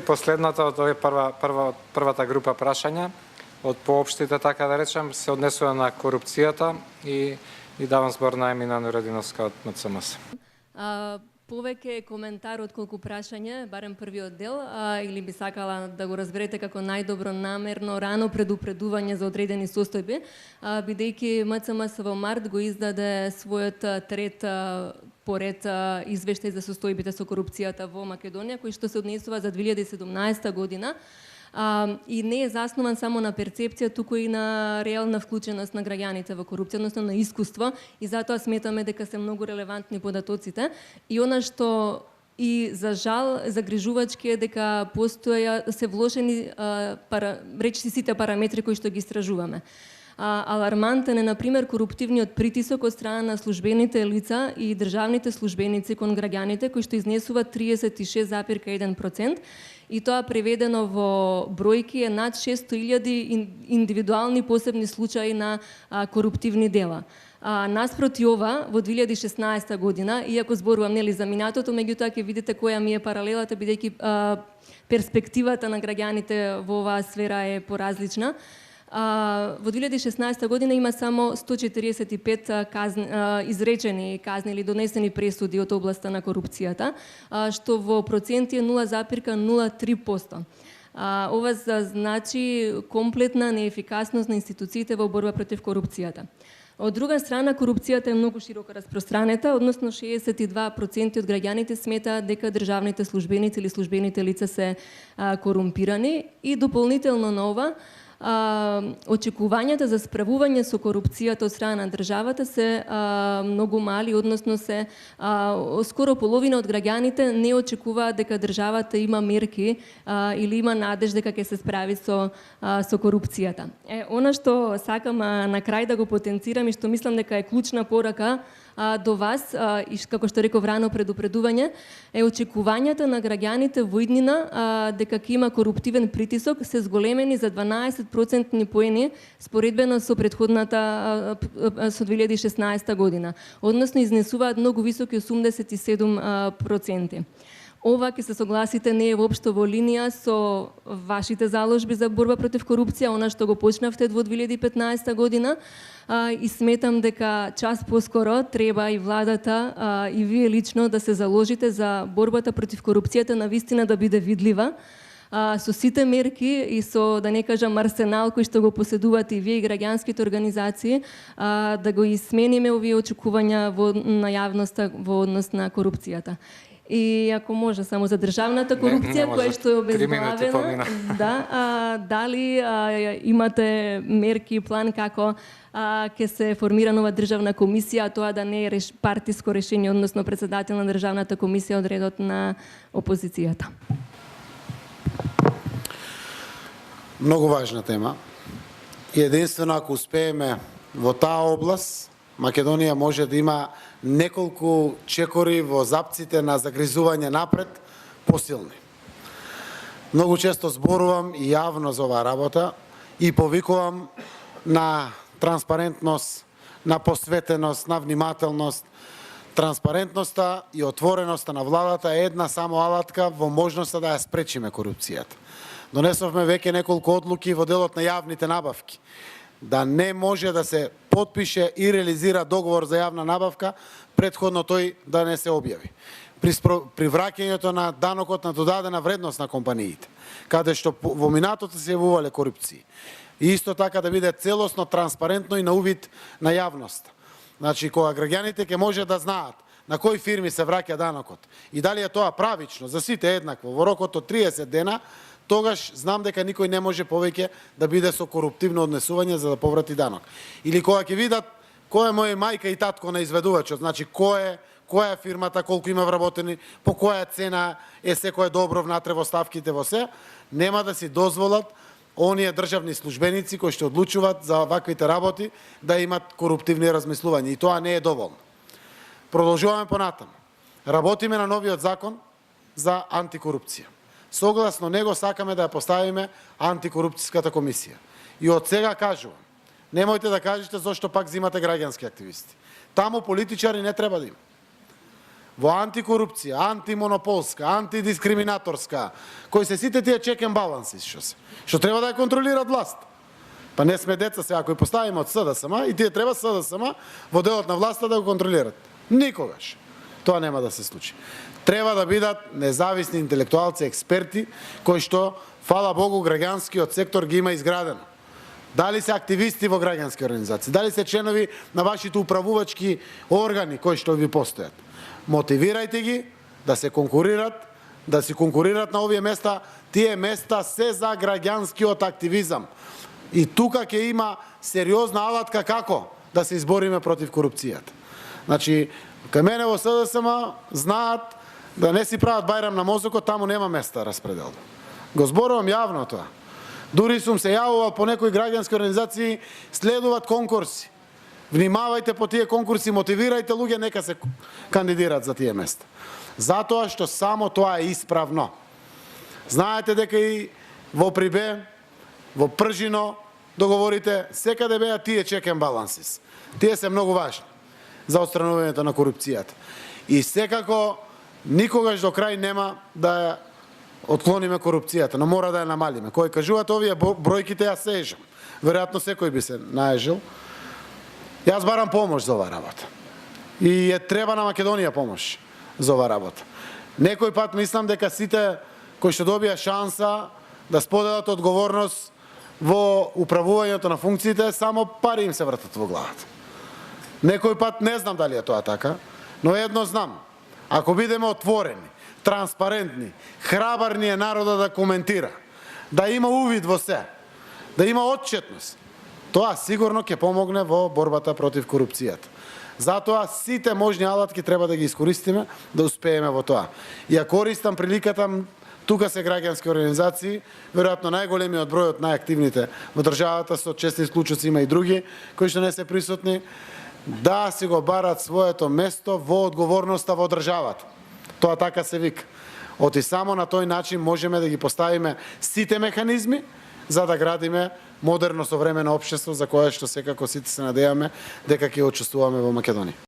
Последната, тоа е првата група прашања од поопштите, така да речем, се однесува на корупцијата и давам збор на Емина Нурединовска од МЦМС. Повеќе коментар отколку прашање, барем првиот дел, или би сакала да го разберете како најдобро намерно рано предупредување за одредени состојби, бидејќи МЦМС во март го издаде својот трет поред извештај за состојбите со корупцијата во Македонија, кој што се однесува за 2017 година. И не е заснован само на перцепција, туку и на реална вклученост на граѓаните во корупција, односно на искуство, и затоа сметаме дека се многу релевантни податоците. И она што и за жал загрижувачки е дека се вложени речиси сите параметри кои што ги истражуваме. Алармантен е, например, коруптивниот притисок од страна на службените лица и државните службеници кон граѓаните, кои што изнесуваат 36,1%, и тоа преведено во бројки е над 600.000 индивидуални посебни случаи на коруптивни дела. Наспроти ова, во 2016 година, иако зборувам нели за минатото, меѓутоа ќе видите која ми е паралелата, бидејќи перспективата на граѓаните во оваа сфера е поразлична. Во 2016 година има само 145 изречени казни или донесени пресуди од областа на корупцијата, што во проценти е 0,03%. Ова значи комплетна неефикасност на институциите во борба против корупцијата. Од друга страна, корупцијата е многу широко распространета, односно 62% од граѓаните сметаат дека државните службеници или службените лица се корумпирани, и дополнително на ова, очекувањата за справување со корупцијата од страна на државата се многу мали, односно се скоро половина од граѓаните не очекуваат дека државата има мерки или има надеж дека ќе се справи со корупцијата. Она што сакам на крај да го потенцирам и што мислам дека е клучна порака до вас, и како што реков рано предупредување, е очекувањата на граѓаните во иднина дека ќе има коруптивен притисок се зголемени за 12% поени споредбено со предходната со 2016 година. Односно изнесуваат многу високи 87%. Ова, ќе се согласите, не е воопшто во линија со вашите заложби за борба против корупција, она што го почнавте во 2015 година, и сметам дека час поскоро треба и владата и вие лично да се заложите за борбата против корупцијата навистина да биде видлива, со сите мерки и со, да не кажам, арсенал кој што го поседувате и вие и граѓанските организации, да го измениме овие очекувања на јавноста во однос на корупцијата. И ако може само за државната корупција, која што е обезглавена, дали имате мерки и план како ќе се формира нова државна комисија, тоа да не е партиско решение, односно председател на државната комисија од редот на опозицијата? Многу важна тема. И единствено ако успееме во таа област, Македонија може да има неколку чекори во запците на загризување напред посилни. Многу често зборувам и јавно за оваа работа и повикувам на транспарентност, на посветеност, на внимателност. Транспарентноста и отвореноста на владата е една само алатка во можноста да ја спречиме корупцијата. Донесовме веќе неколку одлуки во делот на јавните набавки, да не може да се потпише и реализира договор за јавна набавка, претходно тој да не се објави. При враќањето на данокот на додадена вредност на компаниите, каде што во минатото се јавувале корупции. И исто така да биде целосно, транспарентно и на увид на јавност. Значи, кога граѓаните ќе може да знаат на кои фирми се враќа данокот и дали е тоа правично за сите еднакво во рокот од 30 дена, тогаш знам дека никој не може повеќе да биде со коруптивно однесување за да поврати данок. Или кога ќе видат кој е моја мајка и татко на изведувачот, значи која е фирмата, колку има вработени, по која цена е секое добро внатре во ставките во се, нема да си дозволат оние државни службеници кои што одлучуваат за ваквите работи да имат коруптивни размислувања. И тоа не е доволно. Продолжуваме понатаму. Работиме на новиот закон за антикорупција. Согласно него сакаме да ја поставиме антикорупцијската комисија. И од сега кажувам, немојте да кажете зошто пак взимате граѓански активисти. Таму политичари не треба да има. во антикорупција, антимонополска, антидискриминаторска, кои се сите тие check and balances што треба да ја контролираат власт. Па не сме деца сега, кои поставиме од СДСМ и тие треба СДСМ во делот на власта да го контролират. Никогаш. Тоа нема да се случи. Треба да бидат независни интелектуалци, експерти, кои што, фала Богу, граѓанскиот сектор ги има изградено. Дали се активисти во граѓански организации, дали се членови на вашите управувачки органи кои што ви постојат. Мотивирајте ги да се конкурират, да си конкурират на овие места. Тие места се за граѓанскиот активизам. И тука ќе има сериозна алатка како да се избориме против корупцијата. Значи, кај мене во СДСМ знаат да не си прават бајрам на мозокот, таму нема места распредел. Го зборувам јавно тоа. Дури сум се јавувал по некои граѓански организации, следуваат конкурси. Внимавајте по тие конкурси, мотивирајте луѓе нека се кандидираат за тие места. Затоа што само тоа е исправно. Знаете дека и во Прибе, во Пржино, договорите, секаде беа тие check and balances. Тие се многу важни за отстранувањето на корупцијата. И секако никогаш до крај нема да отклониме корупцијата, но мора да ја намалиме. Кој кажуваат овие бројките, ја сежам. Веројатно секој би се наежил. Јас барам помош за оваа работа. И е треба на Македонија помош за оваа работа. Некој пат мислам дека сите кои што добија шанса да споделат одговорност во управувањето на функциите, само пари им се вртат во главата. Некој пат не знам дали е тоа така, но едно знам. Ако бидеме отворени, транспарентни, храбарни е народа да коментира, да има увид во се, да има отчетност, тоа сигурно ќе помогне во борбата против корупцијата. Затоа сите можни алатки треба да ги искористиме да успееме во тоа. И ја користам приликата, тука се граѓански организации, веројатно најголемиот број од најактивните во државата, со чести случаи има и други кои што не се присутни, да си го барат своето место во одговорноста во државата. Тоа така се вика. Оти само на тој начин можеме да ги поставиме сите механизми за да градиме модерно современо општество за кое што секако сите се надеваме дека ќе учествуваме во Македонија.